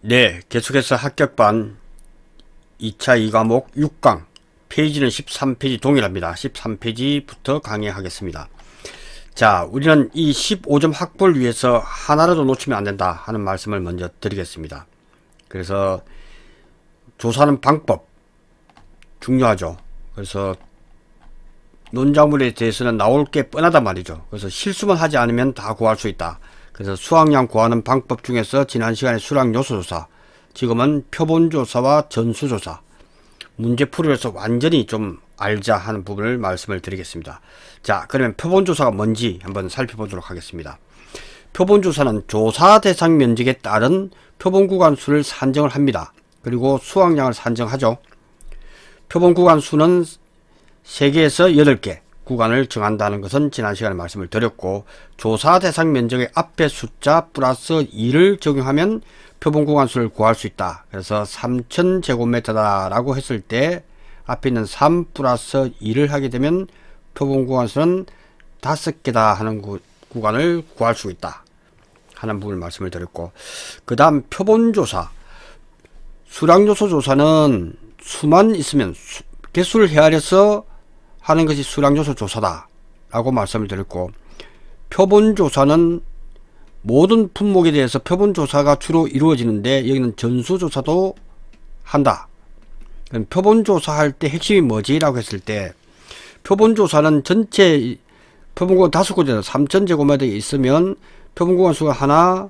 네, 계속해서 합격반 2차 2과목 6강 페이지는 13페이지 동일합니다. 13페이지부터 강의하겠습니다. 자, 우리는 이 15점 확보를 위해서 하나라도 놓치면 안 된다 하는 말씀을 먼저 드리겠습니다. 그래서 조사하는 방법 중요하죠. 그래서 논작물에 대해서는 나올 게 뻔하단 말이죠. 그래서 실수만 하지 않으면 다 구할 수 있다. 그래서 수확량 구하는 방법 중에서 지난 시간에 수량 요소 조사, 지금은 표본 조사와 전수 조사, 문제 풀이에서 완전히 좀 알자 하는 부분을 말씀을 드리겠습니다. 자, 그러면 표본 조사가 뭔지 한번 살펴보도록 하겠습니다. 표본 조사는 조사 대상 면적에 따른 표본 구간 수를 산정을 합니다. 그리고 수확량을 산정하죠. 표본 구간 수는 3개에서 8개 구간을 정한다는 것은 지난 시간에 말씀을 드렸고, 조사 대상 면적의 앞에 숫자 플러스 2를 적용하면 표본 구간 수를 구할 수 있다. 그래서 3000제곱미터다 라고 했을 때 앞에 있는 3 플러스 2를 하게 되면 표본 구간 수는 5개다 하는 구간을 구할 수 있다 하는 부분을 말씀을 드렸고, 그 다음 표본 조사, 수량 요소 조사는 수만 있으면 개수를 헤아려서 하는 것이 수량 요소 조사다 라고 말씀을 드렸고, 표본 조사는 모든 품목에 대해서 표본 조사가 주로 이루어지는데 여기는 전수 조사도 한다. 그럼 표본 조사할 때 핵심이 뭐지? 라고 했을 때, 표본 조사는 전체 표본 구간 5군데 3000제곱미터에 있으면 표본 구간 수가 하나,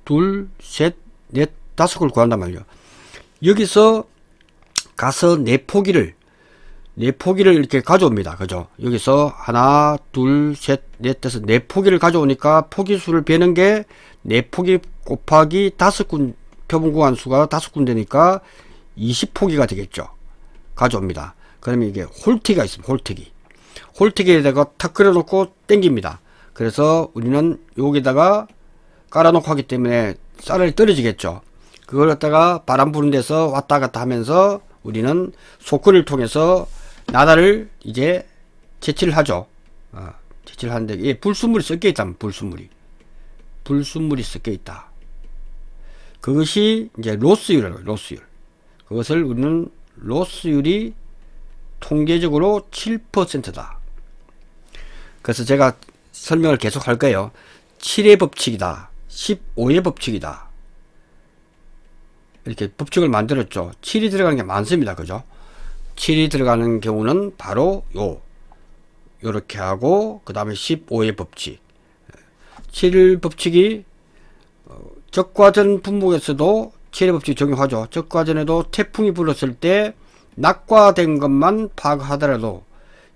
둘, 셋, 넷, 5개를 구한단 말이에요. 여기서 가서 네 포기를 이렇게 가져옵니다. 그죠? 여기서 하나, 둘, 셋, 넷, 다섯, 네 포기를 가져오니까 포기수를 베는 게 네 포기 곱하기 5군, 표본 구간 수가 5군데니까 20포기가 되겠죠. 가져옵니다. 그러면 이게 홀티가 있습니다. 홀티기에다가 탁 그려놓고 땡깁니다. 그래서 우리는 여기다가 깔아놓고 하기 때문에 쌀이 떨어지겠죠. 그걸 갖다가 바람 부는 데서 왔다 갔다 하면서 우리는 소크를 통해서 나다를 이제 채취를 하죠. 채취를 하는데, 예, 불순물이 섞여 있다. 불순물이 섞여 있다. 그것이 이제 로스율이라고 해요. 로스율. 그것을 우리는 로스율이 통계적으로 7%다. 그래서 제가 설명을 계속 할 거예요. 7의 법칙이다. 15의 법칙이다. 이렇게 법칙을 만들었죠. 7이 들어가는 게 많습니다. 그죠? 7이 들어가는 경우는 바로 요렇게 하고, 그 다음에 15의 법칙. 7 법칙이 적과전 분목에서도 7의 법칙 적용하죠. 적과전에도 태풍이 불었을 때 낙과된 것만 파악하더라도,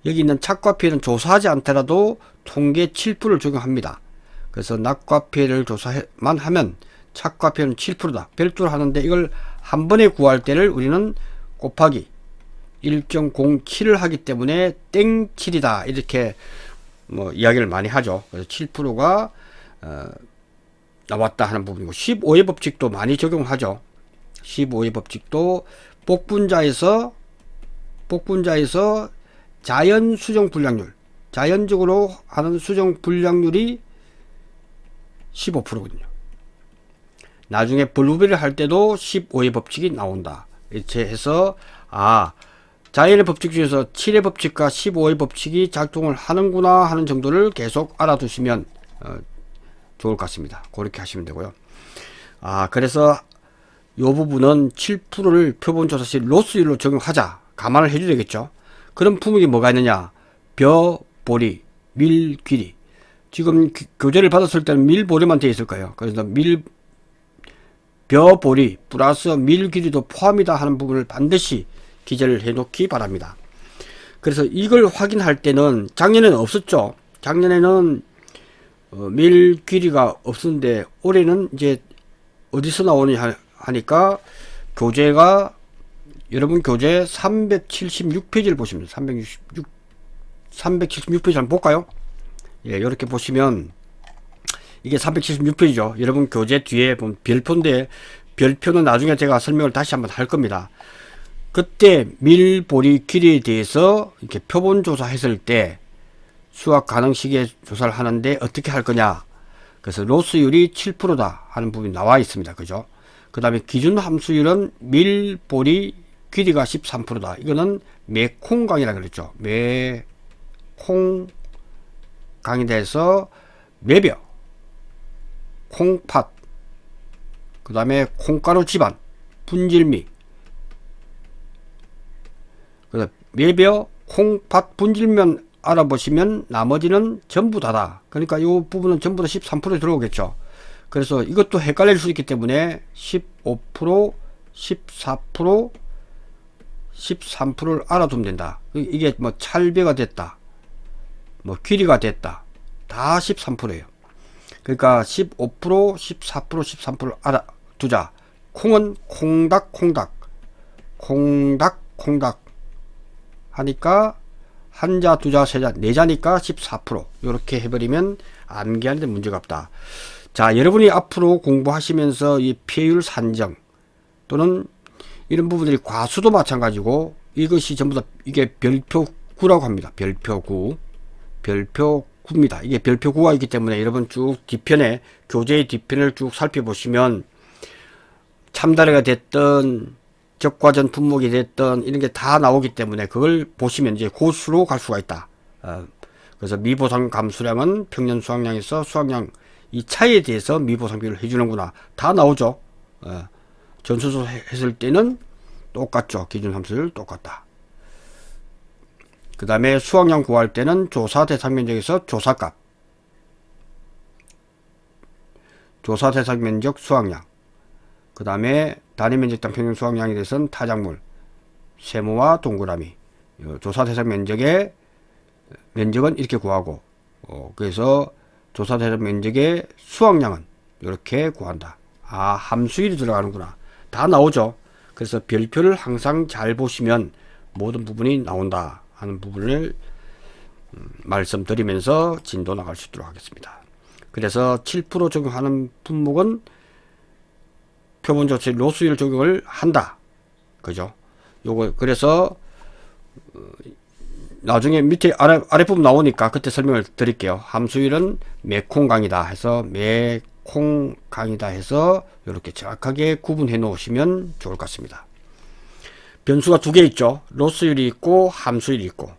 여기 있는 착과 피해는 조사하지 않더라도 통계 7%를 적용합니다. 그래서 낙과 피해를 조사만 하면 착과 피해는 7%다. 별도로 하는데, 이걸 한 번에 구할 때를 우리는 곱하기 1.07을 하기 때문에 땡7이다 이렇게 이야기를 많이 하죠. 그래서 7%가 나왔다 하는 부분이고, 15의 법칙도 많이 적용하죠. 15의 법칙도 복분자에서 자연 수정 불량률, 자연적으로 하는 수정 불량률이 15%거든요. 나중에 블루베리를 할 때도 15의 법칙이 나온다. 이렇게 해서 자연의 법칙 중에서 7의 법칙과 15의 법칙이 작동을 하는구나 하는 정도를 계속 알아두시면 좋을 것 같습니다. 그렇게 하시면 되고요. 그래서 이 부분은 7%를 표본조사 시 로스율로 적용하자 감안을 해줘야 되겠죠. 그런 품목이 뭐가 있느냐? 벼, 보리, 밀, 귀리. 지금 교재를 받았을 때는 밀, 보리만 되어 있을 거예요. 그래서 벼, 보리 플러스 밀, 귀리도 포함이다 하는 부분을 반드시 기재를 해 놓기 바랍니다. 그래서 이걸 확인할 때는, 작년에는 없었죠. 작년에는 밀 길이가 없었는데, 올해는 이제 어디서 나오느냐 하니까 교재가, 여러분 교재 376페이지를 보시면 376페이지 한번 볼까요? 예, 이렇게 보시면 이게 376페이지죠. 여러분 교재 뒤에 보면 별표인데, 별표는 나중에 제가 설명을 다시 한번 할 겁니다. 그때 밀, 보리, 길이에 대해서 이렇게 표본 조사했을 때 수확 가능 시기에 조사를 하는데 어떻게 할 거냐. 그래서 로스율이 7%다 하는 부분이 나와 있습니다. 그죠? 그 다음에 기준 함수율은 밀보리 길이가 13%다. 이거는 매콩강이라 그랬죠. 매콩강에 대해서 매벼, 콩팥, 그 다음에 콩가루 집안, 분질미, 매벼, 콩팥, 분질면 알아보시면 나머지는 전부 다다. 그러니까 이 부분은 전부 다 13%에 들어오겠죠. 그래서 이것도 헷갈릴 수 있기 때문에 15%, 14%, 13%를 알아두면 된다. 이게 뭐 찰배가 됐다, 뭐 길이가 됐다, 다 13%예요. 그러니까 15%, 14%, 13%를 알아두자. 콩은 콩닥, 콩닥, 콩닥, 콩닥 하니까 한자, 두자, 세자, 네자니까 14%. 이렇게 해버리면 암기하는데 문제가 없다. 자, 여러분이 앞으로 공부하시면서 이 피해율 산정 또는 이런 부분들이 과수도 마찬가지고 이것이 전부 다 이게 별표구라고 합니다. 별표구. 별표구입니다. 이게 별표구가 있기 때문에 여러분 쭉 뒤편에 교재의 뒤편을 쭉 살펴보시면 참다래가 됐던 적과전 분목이 됐던 이런 게 다 나오기 때문에 그걸 보시면 이제 고수로 갈 수가 있다. 그래서 미보상 감수량은 평년 수확량에서 수확량 이 차이에 대해서 미보상 비율을 해주는구나. 다 나오죠. 전수조 했을 때는 똑같죠. 기준 함수율 똑같다. 그 다음에 수확량 구할 때는 조사 대상 면적에서 조사값, 조사 대상 면적 수확량, 그 다음에 단위 면적당 평균 수확량에 대해서는 타작물, 세모와 동그라미, 조사 대상 면적의 면적은 이렇게 구하고, 그래서 조사 대상 면적의 수확량은 이렇게 구한다. 아, 함수율이 들어가는구나. 다 나오죠. 그래서 별표를 항상 잘 보시면 모든 부분이 나온다 하는 부분을 말씀드리면서 진도 나갈 수 있도록 하겠습니다. 그래서 7% 적용하는 품목은 표본조치 로스율 적용을 한다. 그죠? 요거, 그래서, 나중에 밑에 아랫부분 나오니까 그때 설명을 드릴게요. 함수율은 매콩강이다 해서 매콩강이다 해서 이렇게 정확하게 구분해 놓으시면 좋을 것 같습니다. 변수가 두 개 있죠. 로스율이 있고 함수율이 있고.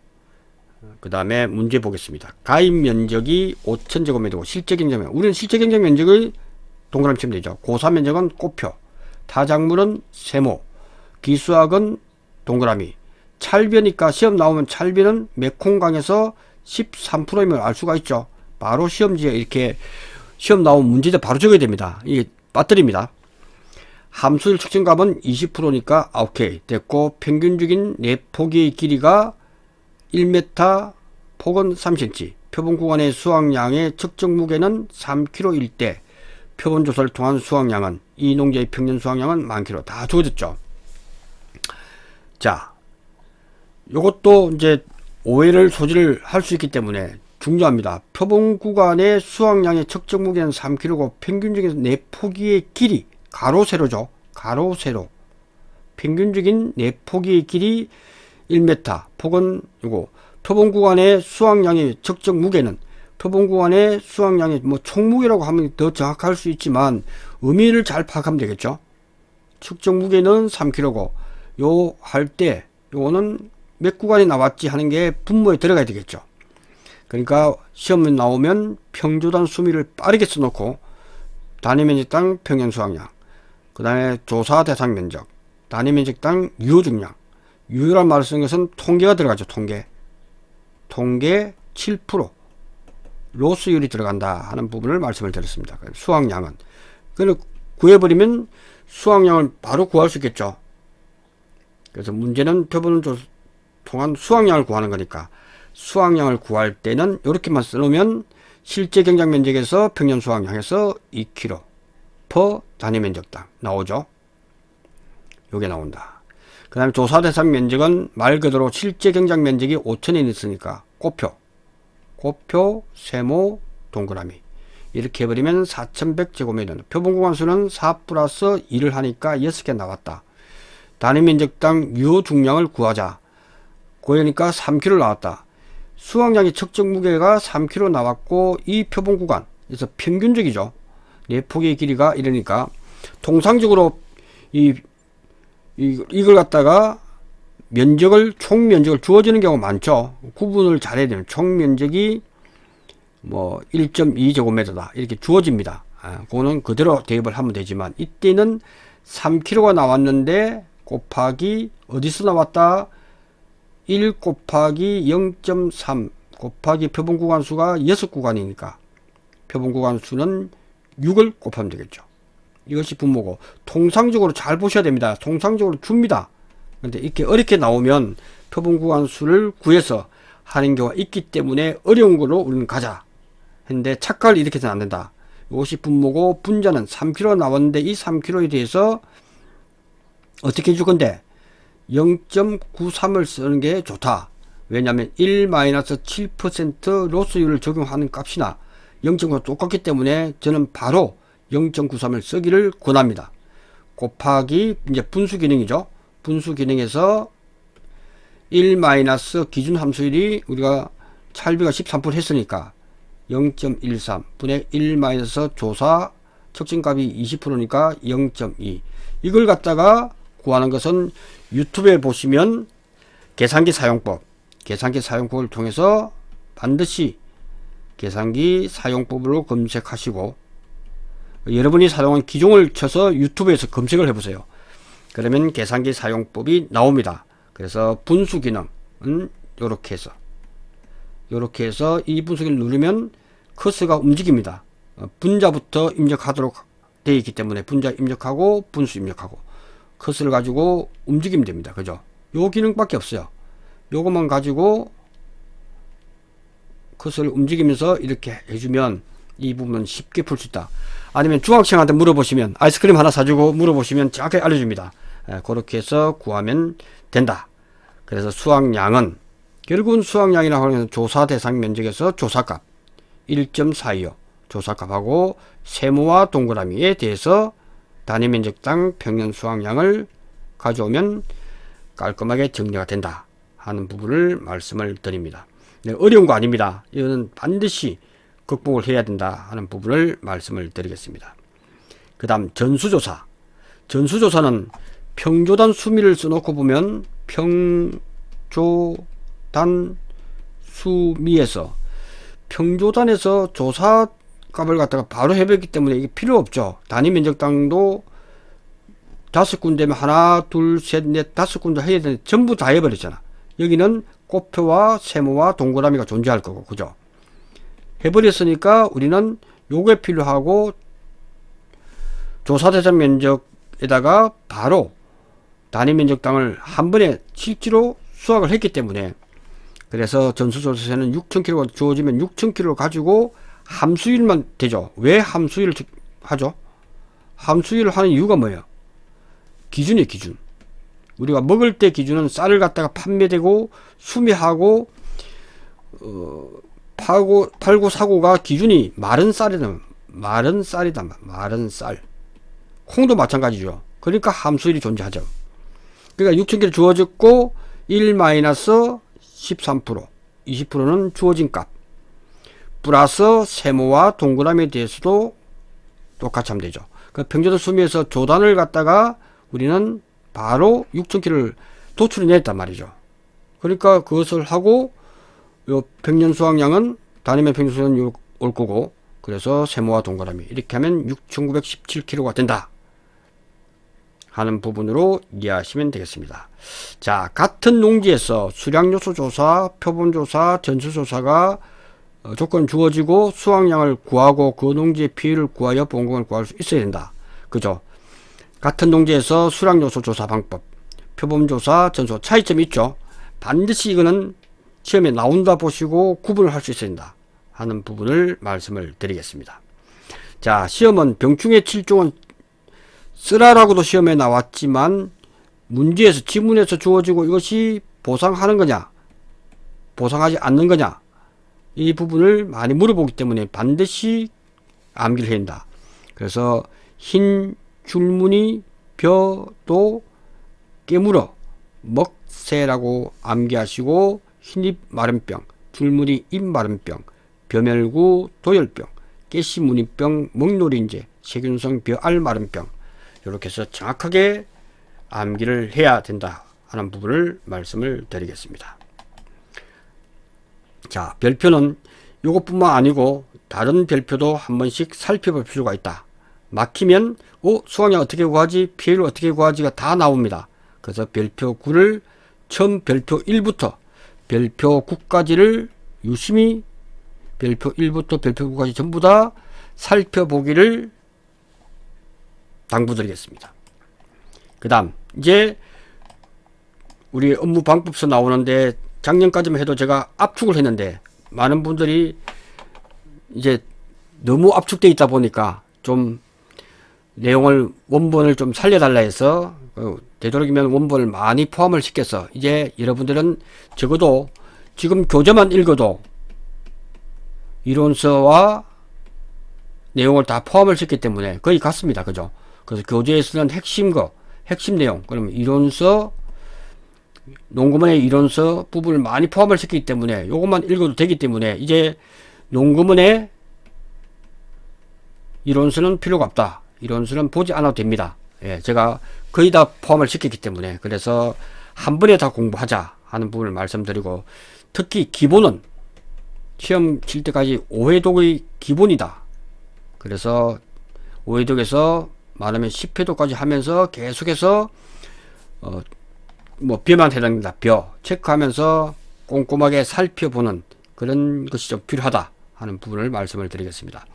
그 다음에 문제 보겠습니다. 가입 면적이 5,000제곱미터고 실제 경작 면적. 우리는 실제 경작 면적을 동그라미 치면 되죠. 고사 면적은 꽃표, 타작물은 세모, 기수학은 동그라미. 찰배니까 시험 나오면 찰배는 매콩강에서 13%임을 알 수가 있죠. 바로 시험지에 이렇게 시험 나오면 문제들 바로 적어야 됩니다. 이게 빠뜨립니다. 함수율 측정값은 20%니까 오케이 됐고, 평균적인 내포기의 길이가 1m, 폭은 3cm, 표본 구간의 수확량의 측정 무게는 3kg일 때 표본 조사를 통한 수확량은 이 농지의 평년 수확량은 10,000kg. 다 주어졌죠. 자, 요것도 이제 오해를 소지를 할 수 있기 때문에 중요합니다. 표본 구간의 수확량의 측정 무게는 3kg고 평균적인 내포기의 길이 가로 세로죠. 가로 세로. 평균적인 내포기의 길이 1m, 폭은 요거. 표본 구간의 수확량의 측정 무게는 표본 구간의 수확량의 뭐 총무게라고 하면 더 정확할 수 있지만 의미를 잘 파악하면 되겠죠. 측정 무게는 3kg고 요 할 때 요거는 몇 구간이 나왔지 하는 게 분모에 들어가야 되겠죠. 그러니까 시험에 나오면 평조단 수미를 빠르게 써놓고 단위 면적당 평년 수확량, 그 다음에 조사 대상 면적, 단위 면적당 유효 중량. 유효란 말을 쓰는 것은 통계가 들어가죠. 통계 7%. 로스율이 들어간다 하는 부분을 말씀을 드렸습니다. 수확량은. 그걸 구해버리면 수확량을 바로 구할 수 있겠죠. 그래서 문제는 표본을 통한 수확량을 구하는 거니까 수확량을 구할 때는 이렇게만 써놓으면 실제 경작 면적에서 평년 수확량에서 2kg per 단위 면적당 나오죠. 요게 나온다. 그 다음에 조사 대상 면적은 말 그대로 실제 경작 면적이 5,000이 있으니까 꽃표, 세모, 동그라미 이렇게 해버리면 4,100제곱미터. 표본 구간수는 4 플러스 2를 하니까 6개 나왔다. 단위 면적당 유효 중량을 구하자. 구하니까 3kg 나왔다. 수확량의 측정 무게가 3kg 나왔고 이 표본 구간 그래서 평균적이죠. 내포기의 길이가 이러니까 통상적으로 이걸 갖다가 총 면적을 주어지는 경우가 많죠. 구분을 잘해야 되는 총 면적이 뭐 1.2제곱미터다 이렇게 주어집니다. 그거는 그대로 대입을 하면 되지만, 이때는 3km가 나왔는데 곱하기 어디서 나왔다? 1 곱하기 0.3 곱하기 표본 구간수가 6구간이니까 표본 구간수는 6을 곱하면 되겠죠. 이것이 분모고, 통상적으로 잘 보셔야 됩니다. 통상적으로 줍니다. 근데 이렇게 어렵게 나오면 표본 구간수를 구해서 하는 경우가 있기 때문에 어려운 걸로 우리는 가자 했는데, 착각을 이렇게 해서는 안 된다. 이것이 분모고, 분자는 3km 나왔는데 이 3km에 대해서 어떻게 해줄 건데 0.93을 쓰는 게 좋다. 왜냐하면 1-7% 로스율을 적용하는 값이나 0.9가 똑같기 때문에 저는 바로 0.93을 쓰기를 권합니다. 곱하기 이제 분수 기능이죠. 분수 기능에서 1 기준 함수율이 우리가 찰비가 13% 했으니까 0.13 분의 1 조사 척진값이 20%니까 0.2. 이걸 갖다가 구하는 것은 유튜브에 보시면 계산기 사용법을 통해서 반드시 계산기 사용법으로 검색하시고, 여러분이 사용한 기종을 쳐서 유튜브에서 검색을 해보세요. 그러면 계산기 사용법이 나옵니다. 그래서 분수 기능은 이렇게 해서 이 분수 기능을 누르면 커서가 움직입니다. 분자부터 입력하도록 되어 있기 때문에 분자 입력하고 분수 입력하고 커서를 가지고 움직이면 됩니다. 그죠? 요 기능밖에 없어요. 요것만 가지고 커서를 움직이면서 이렇게 해주면 이 부분은 쉽게 풀 수 있다. 아니면 중학생한테 물어보시면, 아이스크림 하나 사주고 물어보시면 정확하게 알려줍니다. 그렇게 해서 구하면 된다. 그래서 수확량은 결국은 수확량이라고 하는 조사 대상 면적에서 조사값 1.425 조사값하고 세모와 동그라미에 대해서 단위 면적당 평균 수확량을 가져오면 깔끔하게 정리가 된다 하는 부분을 말씀을 드립니다. 네, 어려운 거 아닙니다. 이거는 반드시 극복을 해야 된다 하는 부분을 말씀을 드리겠습니다. 그 다음 전수조사. 전수조사는 평조단 수미를 써놓고 보면 평조단 수미에서 평조단에서 조사값을 갖다가 바로 해봤기 때문에 이게 필요 없죠. 단위 면적당도 5군데면 하나, 둘, 셋, 넷, 5군데 해야 되는데 전부 다 해버렸잖아. 여기는 꽃표와 세모와 동그라미가 존재할 거고, 그죠? 해버렸으니까 우리는 요게 필요하고, 조사 대상 면적에다가 바로 단위 면적당을 한 번에 실제로 수확을 했기 때문에, 그래서 전수조사에는 6,000kg가 주어지면 6,000kg를 가지고 함수율만 되죠. 왜 함수율을 하죠? 함수율을 하는 이유가 뭐예요? 기준이에요, 기준. 우리가 먹을 때 기준은 쌀을 갖다가 판매되고 수미하고 팔고 사고가 기준이 마른 쌀이다. 마른 쌀. 콩도 마찬가지죠. 그러니까 함수율이 존재하죠. 그러니까 6,000kg 주어졌고 1-13% 20%는 주어진 값 플러스 세모와 동그라미에 대해서도 똑같이 하면 되죠. 그 평조단 수미에서 조단을 갖다가 우리는 바로 6,000kg를 도출해 냈단 말이죠. 그러니까 그것을 하고 요 평년 수확량은 단위면 평년 수확량이 올 거고, 그래서 세모와 동그라미 이렇게 하면 6,917kg가 된다 하는 부분으로 이해하시면 되겠습니다. 자, 같은 농지에서 수량요소 조사, 표본 조사, 전수 조사가 조건 주어지고 수확량을 구하고 그 농지의 피해를 구하여 보험금을 구할 수 있어야 된다. 그죠? 같은 농지에서 수량요소 조사 방법, 표본 조사, 전수 차이점이 있죠. 반드시 이거는 시험에 나온다 보시고 구분을 할 수 있어야 된다 하는 부분을 말씀을 드리겠습니다. 자, 시험은 병충해 7종은 쓰라라고도 시험에 나왔지만 문제에서 지문에서 주어지고 이것이 보상하는 거냐 보상하지 않는 거냐 이 부분을 많이 물어보기 때문에 반드시 암기를 해야 된다. 그래서 흰 줄무늬 벼도 깨물어 먹새라고 암기하시고, 흰잎 마른병, 줄무늬 잎 마른병, 벼멸구 도열병, 깨씨무늬병, 먹노린재, 세균성 벼알 마른병 이렇게 해서 정확하게 암기를 해야 된다 하는 부분을 말씀을 드리겠습니다. 자, 별표는 이것뿐만 아니고 다른 별표도 한 번씩 살펴볼 필요가 있다. 막히면 수학량 어떻게 구하지? 피해를 어떻게 구하지가 다 나옵니다. 그래서 별표 9를 처음 별표 1부터 별표 9까지를 유심히 별표 1부터 별표 9까지 전부 다 살펴보기를 당부드리겠습니다. 그 다음 이제 우리 업무 방법서 나오는데 작년까지만 해도 제가 압축을 했는데 많은 분들이 이제 너무 압축되어 있다 보니까 좀 내용을 원본을 좀 살려달라 해서 되도록이면 원본을 많이 포함을 시켜서 이제 여러분들은 적어도 지금 교재만 읽어도 이론서와 내용을 다 포함을 시켰기 때문에 거의 같습니다. 그죠? 그래서 교재에서는 핵심 내용, 그러면 이론서, 논구문의 이론서 부분을 많이 포함을 시키기 때문에 요것만 읽어도 되기 때문에 이제 논구문의 이론서는 필요가 없다. 이론서는 보지 않아도 됩니다. 예, 제가 거의 다 포함을 시켰기 때문에 그래서 한 번에 다 공부하자 하는 부분을 말씀드리고 특히 기본은 시험 칠 때까지 오해독의 기본이다. 그래서 오해독에서 말하면 10회독까지 하면서 계속해서 벼만 해당된다. 벼 체크하면서 꼼꼼하게 살펴보는 그런 것이 좀 필요하다 하는 부분을 말씀을 드리겠습니다.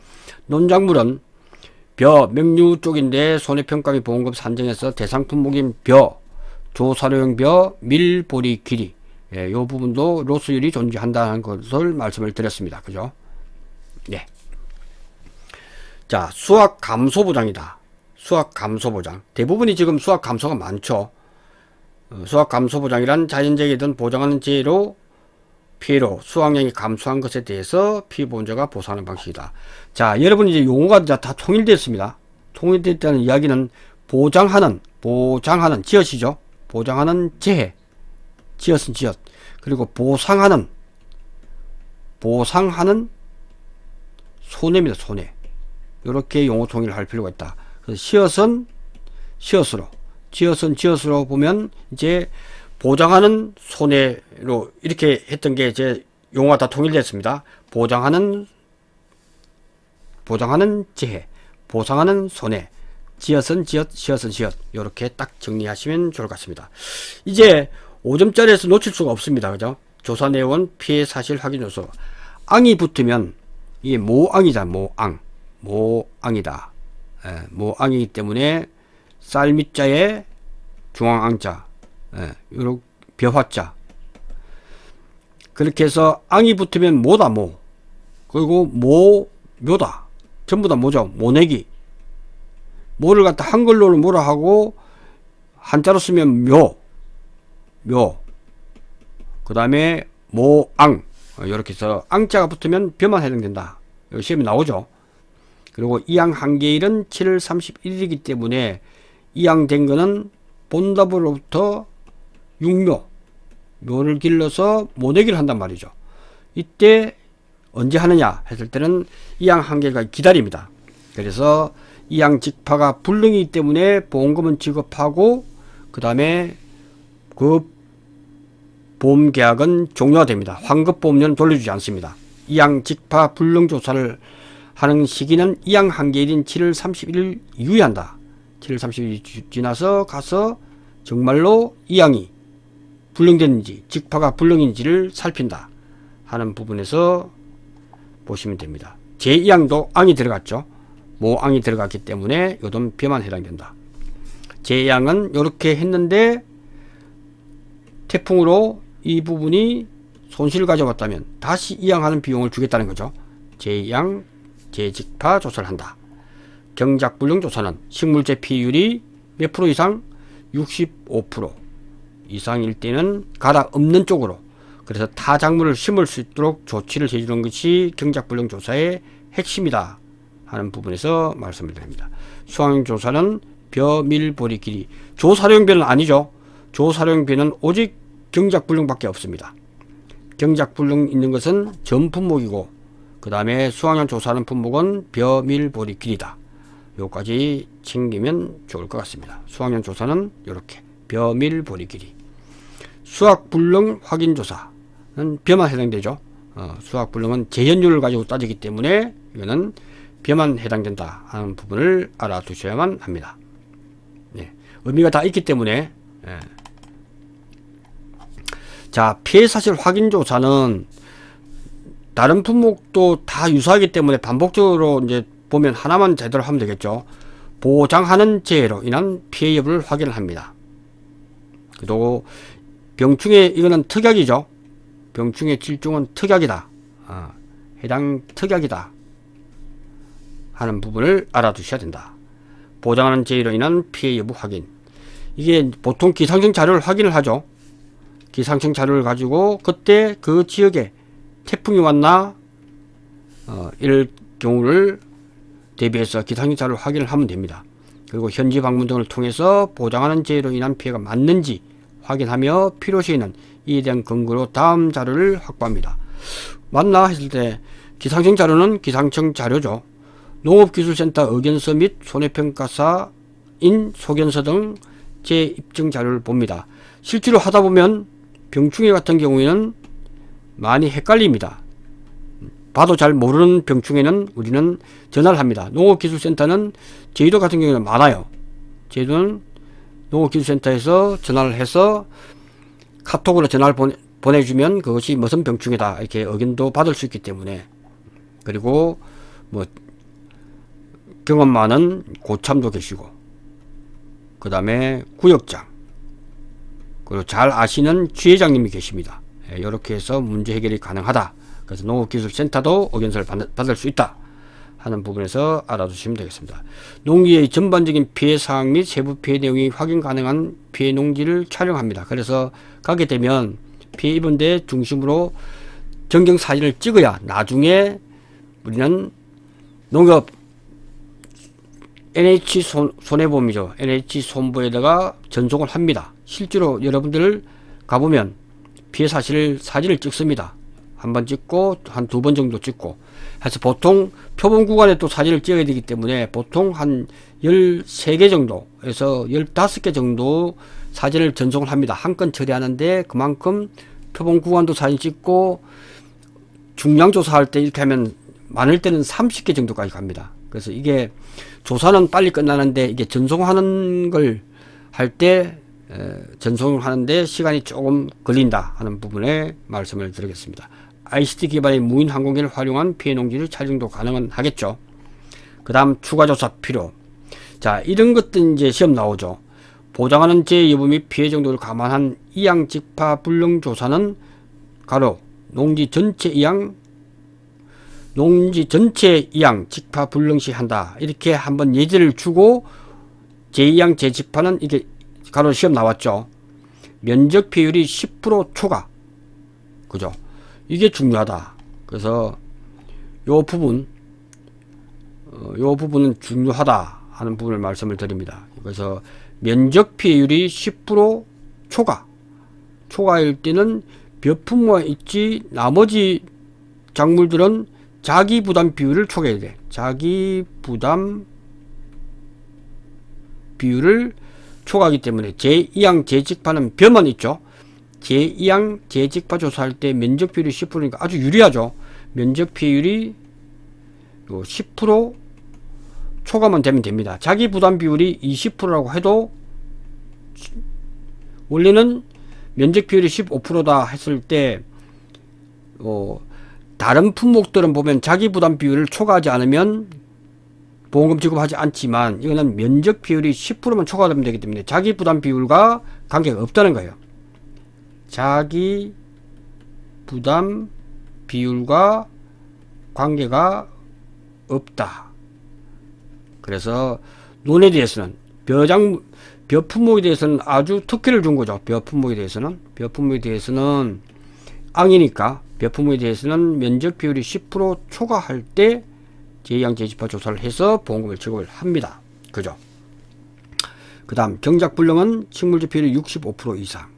논작물은 벼, 명류 쪽인데 손해평가비 보험금 산정에서 대상 품목인 벼, 조사료용 벼, 밀, 보리, 길이 이 부분도 로스율이 존재한다는 것을 말씀을 드렸습니다. 그죠? 네. 자, 수학 감소 보장이다. 수학 감소 보장. 대부분이 지금 수학 감소가 많죠. 수학 감소 보장이란 자연재해든 보장하는 재해로 피해로 수학량이 감소한 것에 대해서 피해보험자가 보상하는 방식이다. 자, 여러분 이제 용어가 다 통일되었습니다. 통일됐다는 이야기는 보장하는 지엇이죠. 보장하는 재해, 지엇은 지엇. 그리고 보상하는 손해입니다. 손해. 이렇게 용어 통일을 할 필요가 있다. 그래서 시엇은 시엇으로, 지엇은 지엇으로 보면 이제 보장하는 손해로 이렇게 했던 게 이제 용어가 다 통일됐습니다. 보장하는 재해, 보상하는 손해, 지엇은 지엇, 시엇은 시엇. 이렇게 딱 정리하시면 좋을 것 같습니다. 이제 5점짜리에서 놓칠 수가 없습니다. 그죠? 조사 내용은 피해 사실 확인 요소. 앙이 붙으면 이게 모앙이다. 모앙이다. 모앙이기 때문에 쌀 밑자에 중앙앙자, 요렇게 벼화자. 그렇게 해서 앙이 붙으면 모다. 그리고 묘다. 전부 다 모죠. 모내기. 모를 갖다 한글로는 뭐라 하고 한자로 쓰면 묘. 그 다음에 모앙. 이렇게 해서 앙자가 붙으면 벼만 해당된다. 시험에 나오죠. 그리고 이항 한계일은 7월 31일이기 때문에 이항된 거는 본답으로부터 6묘를 길러서 모내기를 한단 말이죠. 이때 언제 하느냐 했을 때는 이항 한계가 기다립니다. 그래서 이항 직파가 불능이기 때문에 보험금은 지급하고 그 다음에 그 보험계약은 종료됩니다. 환급보험료는 돌려주지 않습니다. 이항 직파 불능 조사를 하는 시기는 이항 한계일인 7월 31일 이후에 한다. 7월 30일 지나서 가서 정말로 이항이 불능됐는지 직파가 불능인지를 살핀다 하는 부분에서 보시면 됩니다. 제2항도 앙이 들어갔죠. 모앙이 들어갔기 때문에 요돈 벼만 해당된다. 제2항은 이렇게 했는데 태풍으로 이 부분이 손실을 가져왔다면 다시 이항하는 비용을 주겠다는 거죠. 제2항 재직파 조사를 한다. 경작불능 조사는 식물재 피해율이 몇 프로 이상? 65% 이상일 때는 가닥 없는 쪽으로, 그래서 타작물을 심을 수 있도록 조치를 해주는 것이 경작불능 조사의 핵심이다 하는 부분에서 말씀을 드립니다. 수확량 조사는 벼, 밀, 보리, 길이. 조사료용 벼는 아니죠. 조사료용 벼는 오직 경작불능밖에 없습니다. 경작불능 있는 것은 전 품목이고 그 다음에 수확량 조사하는 품목은 벼, 밀, 보리, 길이다. 요까지 챙기면 좋을 것 같습니다. 수학용 조사는 이렇게 벼밀 보리 길이. 수학 불능 확인 조사는 벼만 해당되죠. 수학 불능은 재현율을 가지고 따지기 때문에 이거는 벼만 해당된다 하는 부분을 알아두셔야만 합니다. 예, 의미가 다 있기 때문에. 예. 자, 피해 사실 확인 조사는 다른 품목도 다 유사하기 때문에 반복적으로 이제 보면 하나만 제대로 하면 되겠죠. 보장하는 재해로 인한 피해 여부를 확인을 합니다. 그리고 병충해, 이거는 특약이죠. 병충해 질중은 특약이다. 해당 특약이다 하는 부분을 알아두셔야 된다. 보장하는 재해로 인한 피해 여부 확인. 이게 보통 기상청 자료를 확인을 하죠. 기상청 자료를 가지고 그때 그 지역에 태풍이 왔나 이럴 경우를 대비해서 기상청 자료를 확인을 하면 됩니다. 그리고 현지 방문 등을 통해서 보장하는 재해로 인한 피해가 맞는지 확인하며 필요시에는 이에 대한 근거로 다음 자료를 확보합니다. 맞나 했을 때 기상청 자료는 기상청 자료죠. 농업기술센터 의견서 및 손해평가사인 소견서 등 재입증 자료를 봅니다. 실제로 하다 보면 병충해 같은 경우에는 많이 헷갈립니다. 봐도 잘 모르는 병충해는 우리는 전화를 합니다. 농업기술센터는 제주도 같은 경우는 많아요. 제주도는 농업기술센터에서 전화를 해서 카톡으로 전화를 보내주면 그것이 무슨 병충해다 이렇게 의견도 받을 수 있기 때문에. 그리고 뭐 경험 많은 고참도 계시고, 그 다음에 구역장, 그리고 잘 아시는 지회장님이 계십니다. 이렇게 해서 문제 해결이 가능하다. 그래서 농업기술센터도 의견서를 받을 수 있다 하는 부분에서 알아두시면 되겠습니다. 농기의 전반적인 피해 사항 및 세부 피해 내용이 확인 가능한 피해 농지를 촬영합니다. 그래서 가게 되면 피해 입은 데 중심으로 전경 사진을 찍어야 나중에 우리는 농업 NH 손해보험이죠. NH 손보에다가 전송을 합니다. 실제로 여러분들 가보면 피해 사실을 사진을 찍습니다. 한 번 찍고 한 두 번 정도 찍고 해서 보통 표본 구간에 또 사진을 찍어야 되기 때문에 보통 한 13개 정도에서 15개 정도 사진을 전송을 합니다. 한 건 처리하는데 그만큼 표본 구간도 사진 찍고 중량 조사할 때 이렇게 하면 많을 때는 30개 정도까지 갑니다. 그래서 이게 조사는 빨리 끝나는데 이게 전송하는 걸 할 때 전송을 하는데 시간이 조금 걸린다 하는 부분에 말씀을 드리겠습니다. ICT 기반의 무인 항공기를 활용한 피해 농지를 촬영도 가능은 하겠죠. 그 다음 추가 조사 필요. 자, 이런 것들 이제 시험 나오죠. 보장하는 재해 여부 및 피해 정도를 감안한 이양 직파 불능 조사는 가로 농지 전체 이양 직파 불능 시 한다. 이렇게 한번 예제를 주고 제2양 재직파는 이게 가로 시험 나왔죠. 면적 비율이 10% 초과. 그죠? 이게 중요하다. 그래서 요 부분은 중요하다 하는 부분을 말씀을 드립니다. 그래서 면적 비율이 10% 초과일 때는 벼품만 있지 나머지 작물들은 자기 부담 비율을 초과해야 돼. 자기 부담 비율을 초과하기 때문에 제2양 재직파는 벼만 있죠. 제2양 재직파 조사할 때 면적 비율이 10%니까 아주 유리하죠. 면적 비율이 10% 초과만 되면 됩니다. 자기 부담 비율이 20%라고 해도 원래는 면적 비율이 15%다 했을 때 다른 품목들은 보면 자기 부담 비율을 초과하지 않으면 보험금 지급하지 않지만 이거는 면적 비율이 10%만 초과되면 되기 때문에 자기 부담 비율과 관계가 없다는 거예요. 자기 부담 비율과 관계가 없다. 그래서 논에 대해서는 벼 품목에 대해서는 아주 특혜를 준 거죠. 벼 품목에 대해서는 앙이니까 벼 품목에 대해서는 면적 비율이 10% 초과할 때 제2양 재직파 조사를 해서 보험금을 지급을 합니다. 그죠? 그 다음 경작 불능은 식물지 비율이 65% 이상.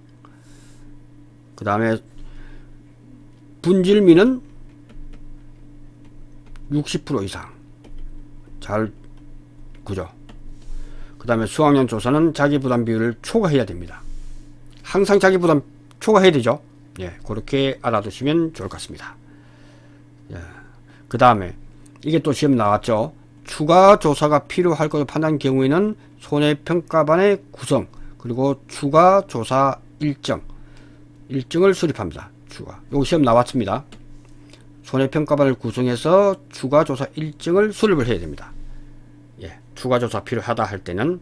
그 다음에 분질미는 60% 이상. 잘 그죠? 그 다음에 수학년 조사는 자기부담 비율을 초과해야 됩니다. 항상 자기부담 초과해야 되죠. 예, 그렇게 알아두시면 좋을 것 같습니다. 예, 그 다음에 이게 또 시험 나왔죠. 추가 조사가 필요할 것을 판단한 경우에는 손해평가반의 구성 그리고 추가 조사 일정을 수립합니다. 추가. 요 시험 나왔습니다. 손해평가반을 구성해서 추가 조사 일정을 수립을 해야 됩니다. 예, 추가 조사 필요하다 할 때는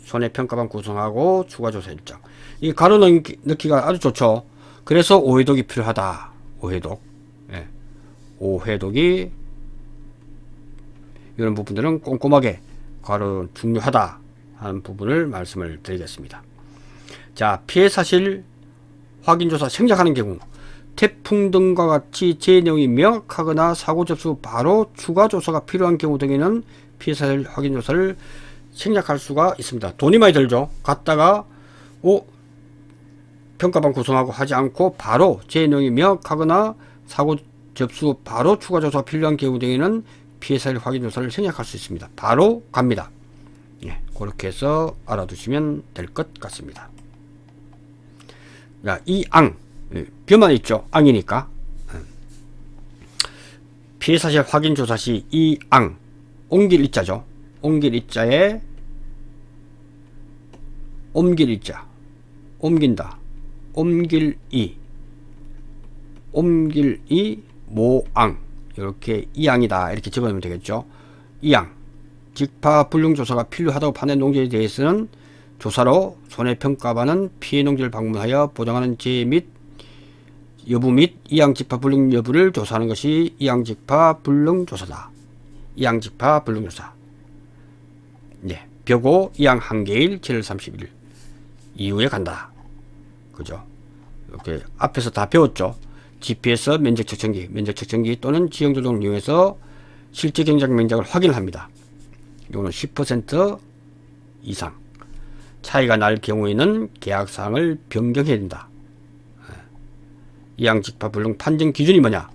손해평가반 구성하고 추가 조사 일정. 이 가로 넣기가 아주 좋죠. 그래서 오해독이 필요하다. 오해독. 예, 오해독이 이런 부분들은 꼼꼼하게 가로 중요하다 하는 부분을 말씀을 드리겠습니다. 자, 피해 사실 확인조사 생략하는 경우 태풍 등과 같이 제 내용이 명확하거나 사고 접수 바로 추가 조사가 필요한 경우 등에는 피해 사실 확인조사를 생략할 수가 있습니다. 돈이 많이 들죠. 갔다가 평가반 구성하고 하지 않고 바로 제 내용이 명확하거나 사고 접수 바로 추가 조사가 필요한 경우 등에는 피해 사실 확인조사를 생략할 수 있습니다. 바로 갑니다. 예, 그렇게 해서 알아두시면 될 것 같습니다. 자, 이 벼만 있죠. 앙이니까. 피해 사실 확인 조사 시 이 옮길 이자죠. 옮길 이자에 옮길 이자, 옮긴다, 옮길 이 모앙 이렇게 이앙이다 이렇게 적어놓으면 되겠죠. 이앙 직파 불능 조사가 필요하다고 판단한 농지에 대해서는 조사로 손해평가반은 피해 농지를 방문하여 보장하는 제 및 여부 및 이양직파 불능 여부를 조사하는 것이 이양직파 불능 조사다. 이양직파 불능 조사. 예, 벼고 이양 한개일 7월 30일 이후에 간다. 그죠? 이렇게 앞에서 다 배웠죠. GPS 면적 측정기 또는 지형 조정을 이용해서 실제 경작 면적을 확인을 합니다. 이거는 10% 이상 차이가 날 경우에는 계약사항을 변경해야 된다. 이양직파 불능 판정 기준이 뭐냐?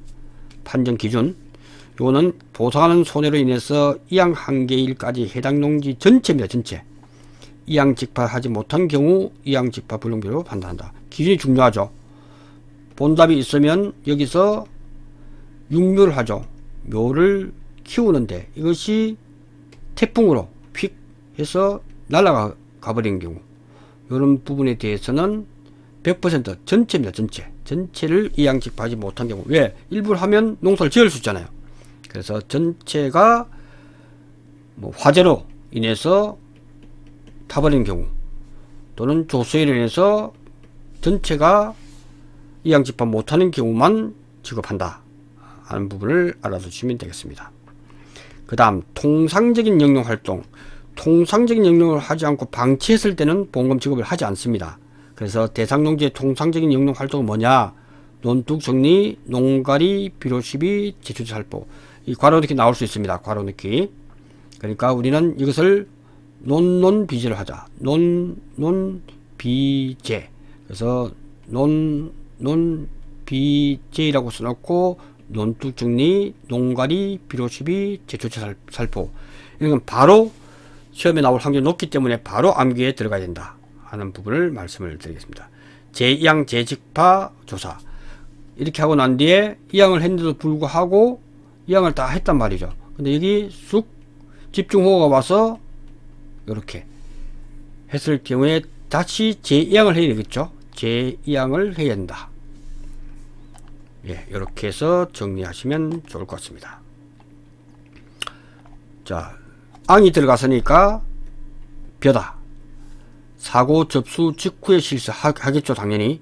판정 기준 이거는 보상하는 손해로 인해서 이양 한개일까지 해당 농지 전체입니다. 전체. 이양직파하지 못한 경우 이양직파 불능비로 판단한다. 기준이 중요하죠. 본답이 있으면 여기서 육묘를 하죠. 묘를 키우는데 이것이 태풍으로 휙 해서 날아가 버린 경우 이런 부분에 대해서는 100% 전체입니다. 전체를 이양직파하지 못한 경우. 왜? 일부를 하면 농사를 지을 수 있잖아요. 그래서 전체가 화재로 인해서 타버린 경우 또는 조수해로 인해서 전체가 이양직파 못하는 경우만 지급한다 하는 부분을 알아두시면 되겠습니다. 그 다음 통상적인 영농활동. 통상적인 영농을 하지 않고 방치했을 때는 보험금 지급을 하지 않습니다. 그래서 대상농지의 통상적인 영농활동은 뭐냐? 논둑 정리, 농가리, 비료시비, 제초제 살포. 이 괄호 넣기 나올 수 있습니다. 괄호 넣기. 그러니까 우리는 이것을 논비제를 하자. 논비제. 그래서 논비제라고 써놓고 논둑 정리, 농가리, 비료시비, 제초제 살포. 이건 바로 시험에 나올 확률이 높기 때문에 바로 암기에 들어가야 된다 하는 부분을 말씀을 드리겠습니다. 제2항 재직파 조사 이렇게 하고 난 뒤에 2항을 했는데도 불구하고 2항을 다 했단 말이죠. 근데 여기 쑥 집중호우가 와서 이렇게 했을 경우에 다시 제2항을 해야 되겠죠. 제2항을 해야 된다. 예, 이렇게 해서 정리하시면 좋을 것 같습니다. 자, 앙이 들어갔으니까 벼다. 사고 접수 직후에 실시하겠죠. 당연히.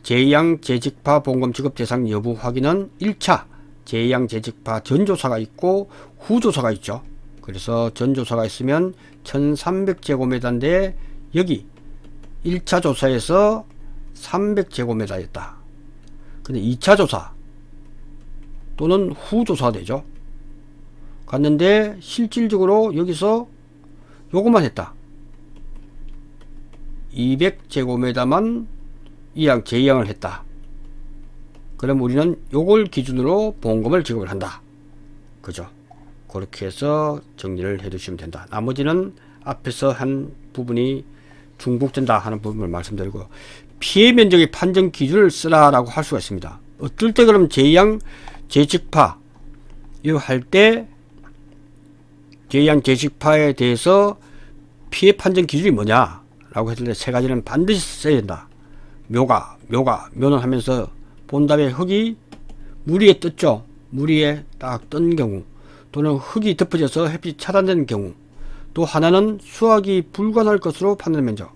제2항 재직파 보험금 지급 대상 여부 확인은 1차 제2항 재직파 전조사가 있고 후조사가 있죠. 그래서 전조사가 있으면 1300제곱미터인데 여기 1차 조사에서 300제곱미터였다. 근데 2차 조사 또는 후조사가 되죠. 갔는데 실질적으로 여기서 요것만 했다. 200제곱미터만 이항 제2항을 했다. 그럼 우리는 요걸 기준으로 보험금을 지급을 한다. 그죠? 그렇게 해서 정리를 해 두시면 된다. 나머지는 앞에서 한 부분이 중복된다 하는 부분을 말씀드리고, 피해 면적의 판정 기준을 쓰라라고 할 수가 있습니다. 어떨 때 그럼 제2항 재직파 이거 할 때 제2항 재직파에 대해서 피해 판정 기준이 뭐냐 라고 했을 때 세 가지는 반드시 써야 된다. 묘는 하면서 본 다음에 흙이 물 위에 떴죠. 물 위에 딱 뜬 경우, 또는 흙이 덮어져서 햇빛이 차단되는 경우, 또 하나는 수확이 불가능할 것으로 판단 면적.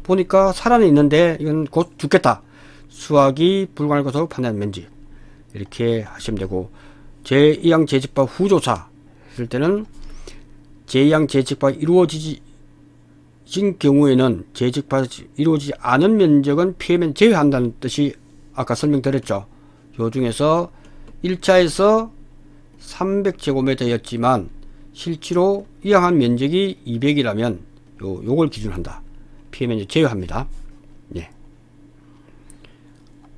보니까 살아는 있는데 이건 곧 죽겠다. 수확이 불가능할 것으로 판단 면적. 이렇게 하시면 되고, 제2항 재직파 후조사 했을 때는 제2항 재직파 이루어지진 경우에는 재직파 이루어지지 않은 면적은 피해면 제외한다는 뜻이 아까 설명드렸죠. 요 중에서 1차에서 300제곱미터였지만 실제로 이항한 면적이 200이라면 요걸 기준한다. 피해 면적 제외합니다. 예.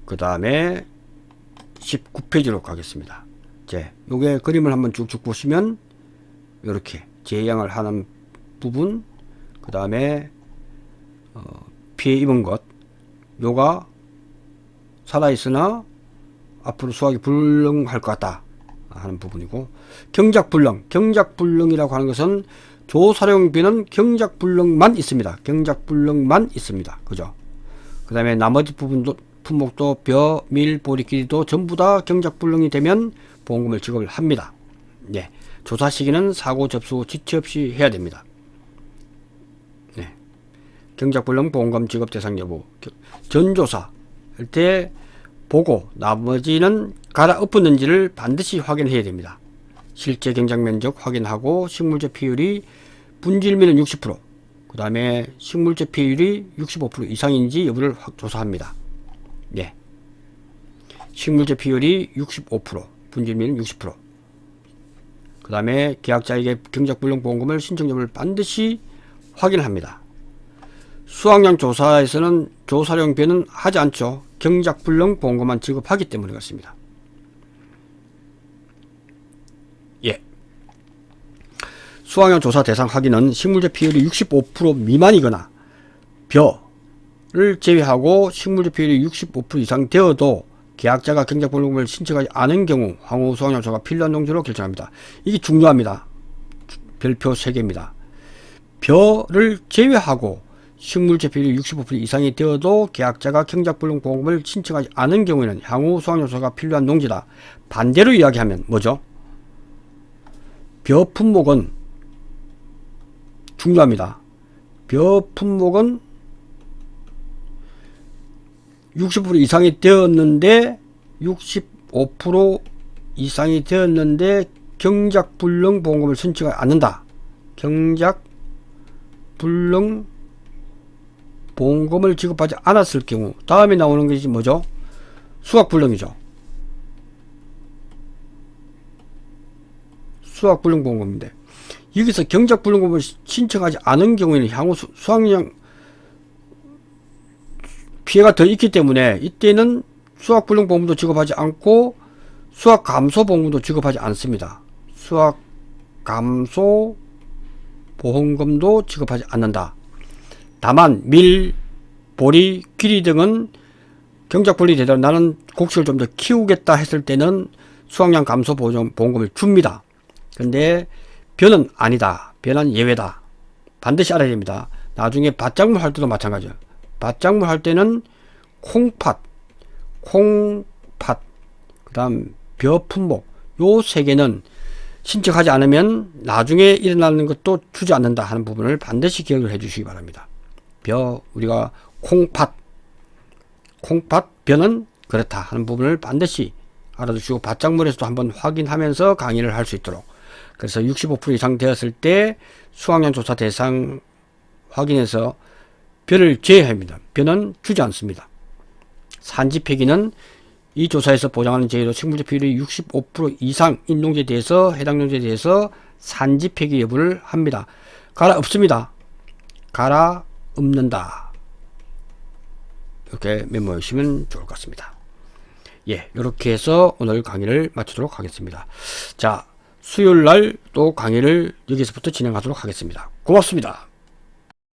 그 다음에 19페이지로 가겠습니다. 이제 요게 그림을 한번 쭉쭉 보시면 요렇게 제양을 하는 부분, 그 다음에 피해 입은 것, 요가 살아있으나 앞으로 수확이 불능할 것 같다 하는 부분이고, 경작불능이라고 하는 것은 조사룡비는 경작불능만 있습니다. 경작불능만 있습니다. 그죠? 그 다음에 나머지 부분도 품목도 벼, 밀, 보리, 길이도 전부 다 경작불능이 되면 보험금을 지급을 합니다. 예. 조사 시기는 사고 접수 지체 없이 해야 됩니다. 네. 경작불능 보험금 지급 대상 여부, 전조사 할 때 보고 나머지는 갈아엎었는지를 반드시 확인해야 됩니다. 실제 경작 면적 확인하고 식물제 피율이 분질미는 60%, 그 다음에 식물제 피율이 65% 이상인지 여부를 조사합니다. 예. 식물제 피율이 65%, 분질미는 60%. 그 다음에 계약자에게 경작불능 보험금을 신청 여부를 반드시 확인합니다. 수확량 조사에서는 조사령 변은 하지 않죠. 경작불능 보험금만 지급하기 때문에 그렇습니다. 예. 수확량 조사 대상 확인은 식물제 피율이 65% 미만이거나 벼를 제외하고 식물제 피율이 65% 이상 되어도 계약자가 경작불능금을 신청하지 않은 경우 향후 수확량 조사가 필요한 농지로 결정합니다. 이게 중요합니다. 별표 3개입니다. 벼를 제외하고 식물제 비율이 65% 이상이 되어도 계약자가 경작불능 보험금을 신청하지 않은 경우에는 향후 수확량 조사가 필요한 농지다. 반대로 이야기하면 뭐죠? 벼 품목은 중요합니다. 벼 품목은 60% 이상이 되었는데 65% 이상이 되었는데 경작불능 보험금을 신청하지 않는다. 경작불능 보험금을 지급하지 않았을 경우 다음에 나오는 것이 뭐죠? 수확불능이죠. 수확불능 보험금인데 여기서 경작불능금을 신청하지 않은 경우에는 향후 수확량 피해가 더 있기 때문에 이때는 수확불능 보험도 지급하지 않고 수확감소 보험금도 지급하지 않습니다. 수확감소 보험금도 지급하지 않는다. 다만 밀, 보리, 귀리 등은 경작불능이 되더라도 나는 곡식을 좀 더 키우겠다 했을 때는 수확량 감소 보험금을 줍니다. 근데 벼는 아니다. 벼는 예외다. 반드시 알아야 됩니다. 나중에 밭작물 할 때도 마찬가지예요. 밭작물 할 때는 콩팥, 그 다음 벼 품목, 요 세 개는 신청하지 않으면 나중에 일어나는 것도 주지 않는다 하는 부분을 반드시 기억을 해 주시기 바랍니다. 우리가 콩팥, 벼는 그렇다 하는 부분을 반드시 알아두시고 밭작물에서도 한번 확인하면서 강의를 할 수 있도록. 그래서 65% 이상 되었을 때 수확량 조사 대상 확인해서 벼를 제외합니다. 벼는 주지 않습니다. 산지 폐기는 이 조사에서 보장하는 제의로 식물제 비율이 65% 이상인 농지에 대해서 해당 농지에 대해서 산지 폐기 여부를 합니다. 갈아엎습니다. 갈아엎는다. 이렇게 메모해 주시면 좋을 것 같습니다. 예, 이렇게 해서 오늘 강의를 마치도록 하겠습니다. 자, 수요일 날 또 강의를 여기서부터 진행하도록 하겠습니다. 고맙습니다.